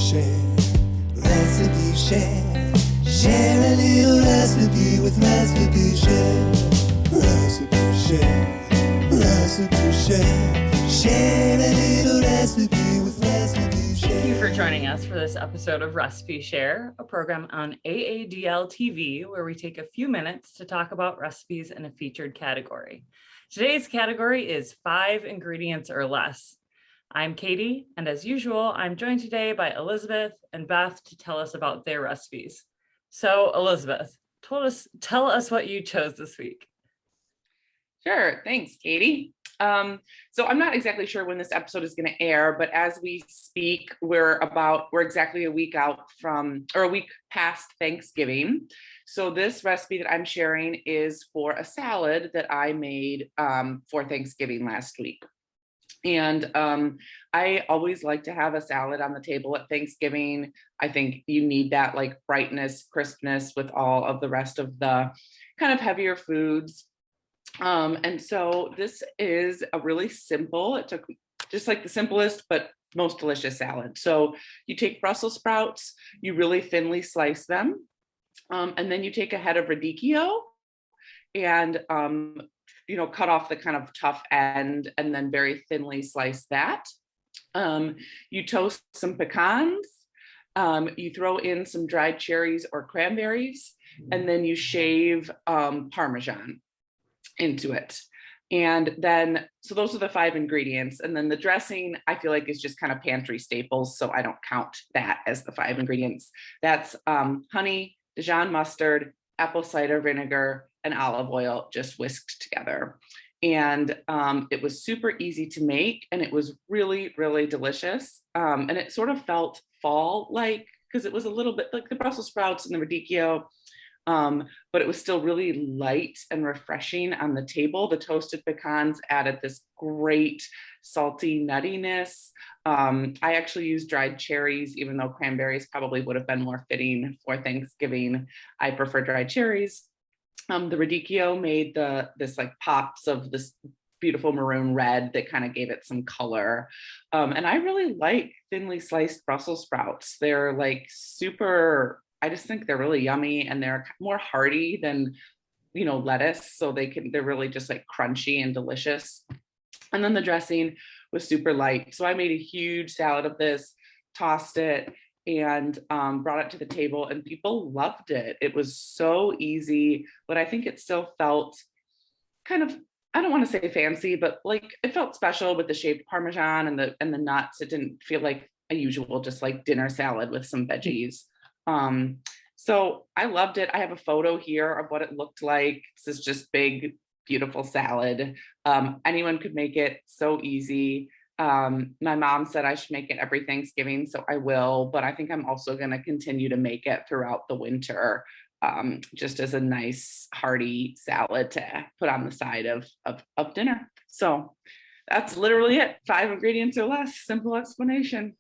share, recipe share. Share a little recipe with Recipe Share. Recipe Share, Recipe Share. Share a little recipe with Recipe Share. Thank you for joining us for this episode of Recipe Share, a program on AADL TV where we take a few minutes to talk about recipes in a featured category. Today's category is 5 ingredients or less. I'm Katie, and as usual, I'm joined today by Elizabeth and Beth to tell us about their recipes. So Elizabeth, tell us what you chose this week. Sure, thanks, Katie. So I'm not exactly sure when this episode is going to air, but as we speak, we're exactly a week past Thanksgiving. So this recipe that I'm sharing is for a salad that I made for Thanksgiving last week. And I always like to have a salad on the table at Thanksgiving. I think you need that like brightness, crispness with all of the rest of the kind of heavier foods. And so this is a really simple, it took just like the simplest but most delicious salad. So you take Brussels sprouts, you really thinly slice them, and then you take a head of radicchio and cut off the kind of tough end and then very thinly slice that. You toast some pecans, you throw in some dried cherries or cranberries, and then you shave Parmesan into it. And then, so those are the 5 ingredients. And then the dressing, I feel like is just kind of pantry staples. So I don't count that as the 5 ingredients. That's honey, Dijon mustard, apple cider vinegar, and olive oil just whisked together. And it was super easy to make, and it was really, really delicious. And it sort of felt fall-like because it was a little bit like the Brussels sprouts and the radicchio, but it was still really light and refreshing on the table. The toasted pecans added this great salty nuttiness. I actually used dried cherries, even though cranberries probably would have been more fitting for Thanksgiving. I prefer dried cherries. The radicchio made this like pops of this beautiful maroon red that kind of gave it some color. And I really like thinly sliced Brussels sprouts. They're like super, I just think they're really yummy, and they're more hearty than, lettuce. So they're really just like crunchy and delicious. And then the dressing was super light. So I made a huge salad of this, tossed it, and brought it to the table, and people loved it. It was so easy, but I think it still felt kind of, I don't want to say fancy, but like it felt special with the shaved Parmesan and the nuts. It didn't feel like a usual just like dinner salad with some veggies. So I loved it. I have a photo here of what it looked like. This is just big, beautiful salad. Anyone could make it, so easy. My mom said I should make it every Thanksgiving, so I will, but I think I'm also going to continue to make it throughout the winter, just as a nice hearty salad to put on the side of dinner. So that's literally it. 5 ingredients or less, simple explanation.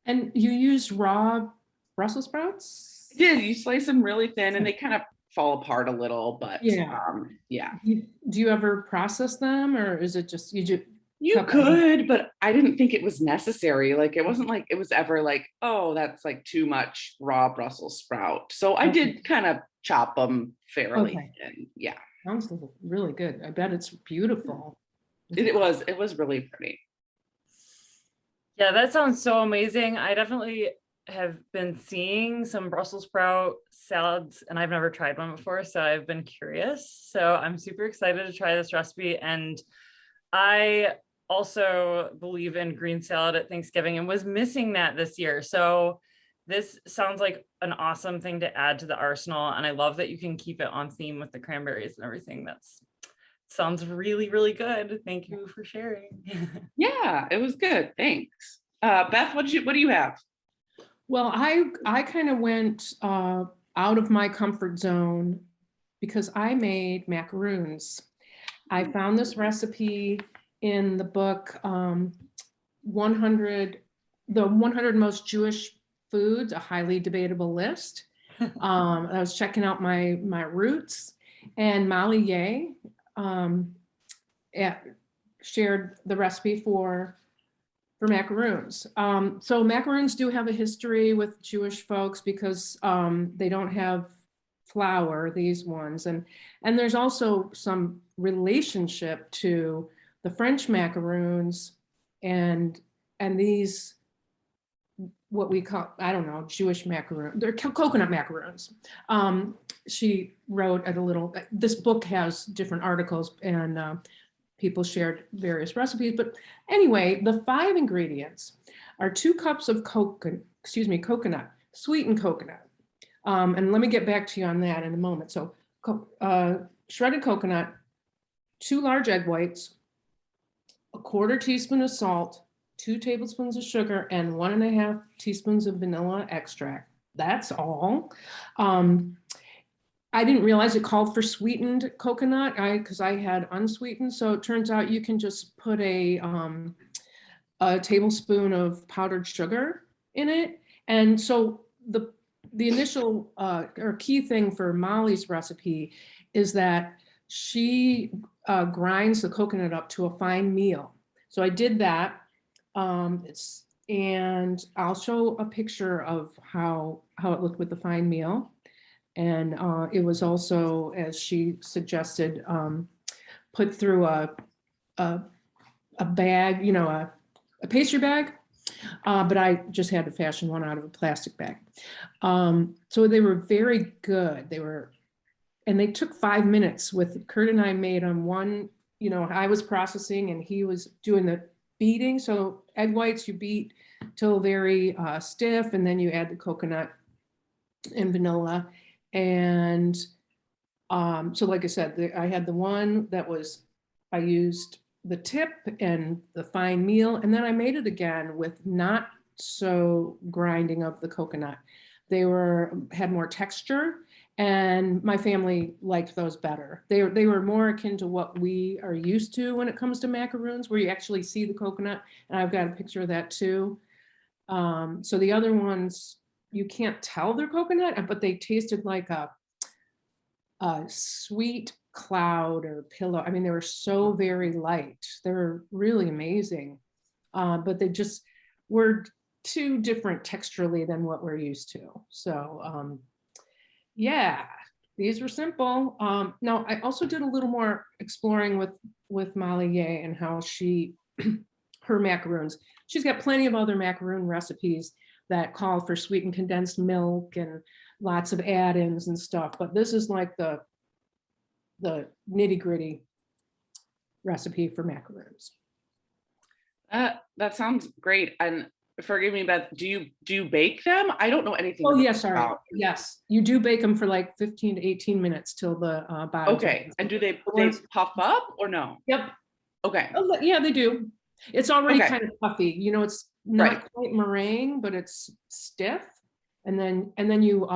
And you used raw Brussels sprouts? I did. You slice them really thin and they kind of fall apart a little, but yeah. Do you ever process them, or is it just you could, but I didn't think it was necessary. Like, it wasn't like it was ever like, oh, that's like too much raw Brussels sprout. So I did kind of chop them fairly thin. Yeah. Sounds really good. I bet it's beautiful. It was really pretty. Yeah, that sounds so amazing. I definitely have been seeing some Brussels sprout salads, and I've never tried one before, so I've been curious. So I'm super excited to try this recipe. And I also believe in green salad at Thanksgiving and was missing that this year. So this sounds like an awesome thing to add to the arsenal. And I love that you can keep it on theme with the cranberries and everything. Sounds really, really good. Thank you for sharing. Yeah, it was good. Thanks. Beth, what do you have? Well, I kind of went out of my comfort zone because I made macaroons. I found this recipe in the book 100 Most Jewish Foods, a highly debatable list. I was checking out my roots, and Molly Yeh shared the recipe for for macaroons. So macaroons do have a history with Jewish folks because they don't have flour, these ones. And there's also some relationship to the French macaroons and these, what we call, I don't know, Jewish macaroon. They're coconut macaroons. She wrote a little, this book has different articles and people shared various recipes. But anyway, the 5 ingredients are 2 cups of coconut, sweetened coconut. And let me get back to you on that in a moment. So shredded coconut, 2 large egg whites, 1/4 teaspoon of salt, 2 tablespoons of sugar, and 1.5 teaspoons of vanilla extract. That's all. I didn't realize it called for sweetened coconut because I had unsweetened. So it turns out you can just put a tablespoon of powdered sugar in it. And so the initial or key thing for Molly's recipe is that she grinds the coconut up to a fine meal. So I did that. And I'll show a picture of how it looked with the fine meal. And it was also, as she suggested, put through a bag, a pastry bag. But I just had to fashion one out of a plastic bag. So they were very good. And they took 5 minutes. With Kurt and I made on one, I was processing and he was doing the beating. So egg whites you beat till very stiff, and then you add the coconut and vanilla. And so like I said, I had the one that I used the tip and the fine meal, and then I made it again with not so grinding of the coconut. They had more texture, and my family liked those better. They were more akin to what we are used to when it comes to macaroons, where you actually see the coconut, and I've got a picture of that too. So the other ones, you can't tell they're coconut, but they tasted like a sweet cloud or pillow. I mean, they were so very light. They were really amazing, but they just were too different texturally than what we're used to. So yeah, these were simple. Now I also did a little more exploring with Molly Ye and how her macaroons. She's got plenty of other macaroon recipes that call for sweetened condensed milk and lots of add-ins and stuff, but this is like the nitty-gritty recipe for macaroons. That sounds great. And forgive me, Beth, do you bake them? I don't know anything. Oh, yes, sorry. Yes, you do bake them for like 15 to 18 minutes till the bottom. Okay, and do they puff up or no? Yep. Okay. Oh, yeah, they do. It's already kind of puffy. It's not quite meringue, but it's stiff. And then you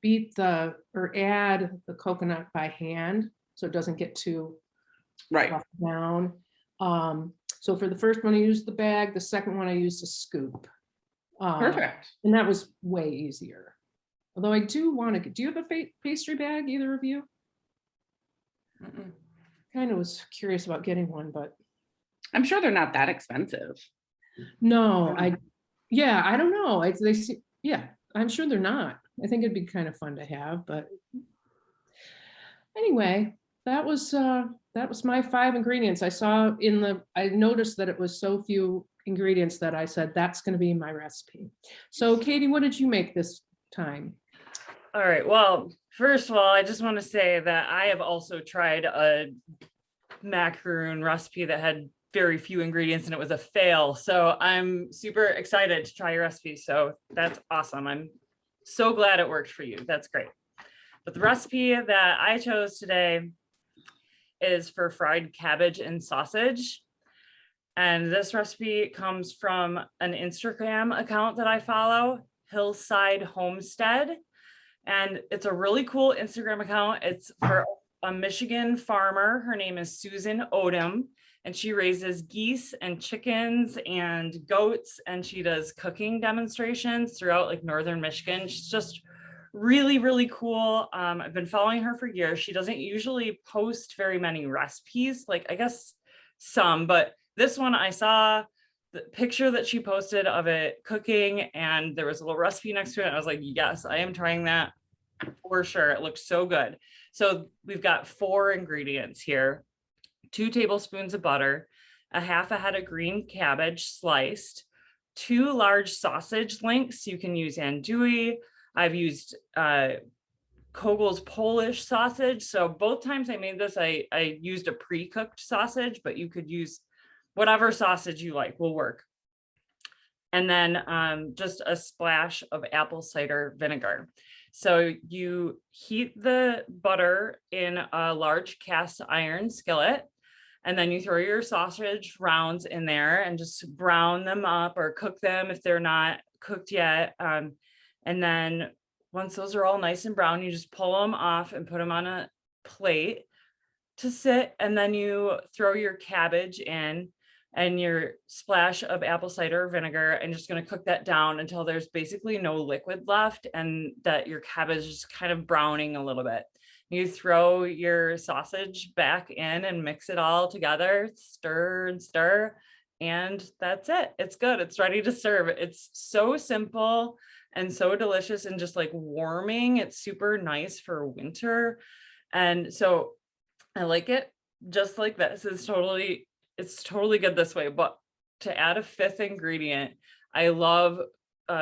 beat or add the coconut by hand, so it doesn't get too down. So for the first one, I used the bag. The second one, I used a scoop. Perfect. And that was way easier. Although I do want to. Do you have a pastry bag, either of you? Kind of was curious about getting one, but I'm sure they're not that expensive. No, I don't know. I'm sure they're not. I think it'd be kind of fun to have, but anyway, that was my 5 ingredients. I noticed that it was so few ingredients that I said, that's going to be my recipe. So Katie, what did you make this time? All right. Well, first of all, I just want to say that I have also tried a macaroon recipe that had very few ingredients and it was a fail. So I'm super excited to try your recipe. So that's awesome. I'm so glad it worked for you. That's great. But the recipe that I chose today is for fried cabbage and sausage. And this recipe comes from an Instagram account that I follow, Hillside Homestead. And it's a really cool Instagram account. It's for a Michigan farmer. Her name is Susan Odom, and she raises geese and chickens and goats, and she does cooking demonstrations throughout like northern Michigan. She's just really, really cool. I've been following her for years. She doesn't usually post very many recipes, like I guess some, but this one I saw the picture that she posted of it cooking, and there was a little recipe next to it. I was like, yes, I am trying that for sure. It looks so good. So we've got 4 ingredients here: 2 tablespoons of butter, a half a head of green cabbage sliced, 2 large sausage links. You can use andouille. I've used Kogel's Polish sausage. So both times I made this, I used a pre-cooked sausage, but you could use whatever sausage you like, will work. And then just a splash of apple cider vinegar. So you heat the butter in a large cast iron skillet, and then you throw your sausage rounds in there and just brown them up or cook them if they're not cooked yet. And then once those are all nice and brown, you just pull them off and put them on a plate to sit. And then you throw your cabbage in and your splash of apple cider vinegar, and just going to cook that down until there's basically no liquid left and that your cabbage is kind of browning a little bit. You throw your sausage back in and mix it all together, stir and stir, and that's it. It's good. It's ready to serve. It's so simple and so delicious and just like warming. It's super nice for winter. And so I like it just like this. It's totally good this way. But to add a 5th ingredient, I love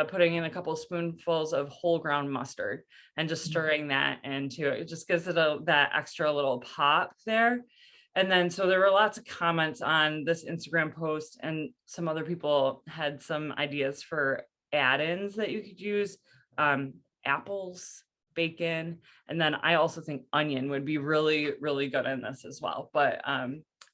putting in a couple of spoonfuls of whole ground mustard and just stirring that into it. It just gives it that extra little pop there. And then, so there were lots of comments on this Instagram post, and some other people had some ideas for add-ins that you could use. Apples, bacon, and then I also think onion would be really, really good in this as well. But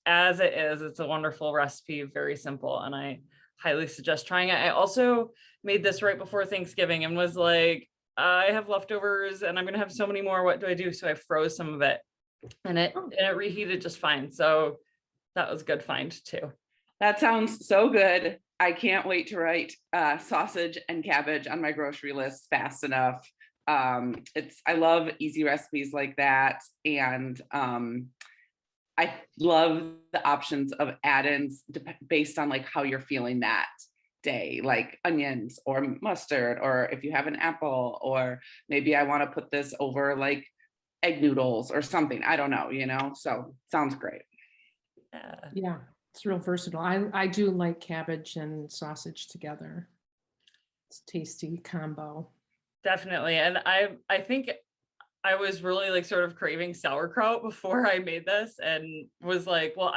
as it is, it's a wonderful recipe, very simple, and I highly suggest trying it. I also made this right before Thanksgiving and was like, I have leftovers and I'm gonna have so many more. What do I do? So I froze some of it, and it reheated just fine. So that was a good find too. That sounds so good. I can't wait to write sausage and cabbage on my grocery list fast enough. I love easy recipes like that, and I love the options of add-ins based on like how you're feeling that day, like onions or mustard, or if you have an apple, or maybe I want to put this over like egg noodles or something. I don't know, so sounds great. Yeah, it's real versatile. I do like cabbage and sausage together. It's a tasty combo. Definitely. And I think I was really like sort of craving sauerkraut before I made this, and was like, well,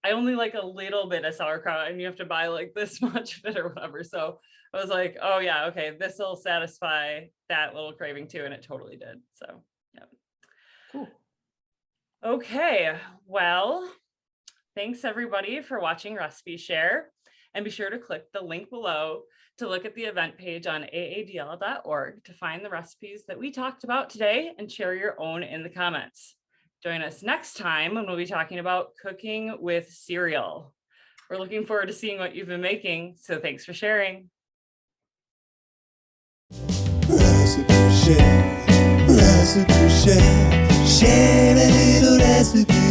I only like a little bit of sauerkraut and you have to buy like this much of it or whatever. So I was like, oh yeah, okay, this will satisfy that little craving too. And it totally did. So yeah. Cool. Okay. Well, thanks everybody for watching Recipe Share, and be sure to click the link below to look at the event page on aadl.org to find the recipes that we talked about today and share your own in the comments. Join us next time when we'll be talking about cooking with cereal. We're looking forward to seeing what you've been making, so thanks for sharing. Recipe share, share a little recipe.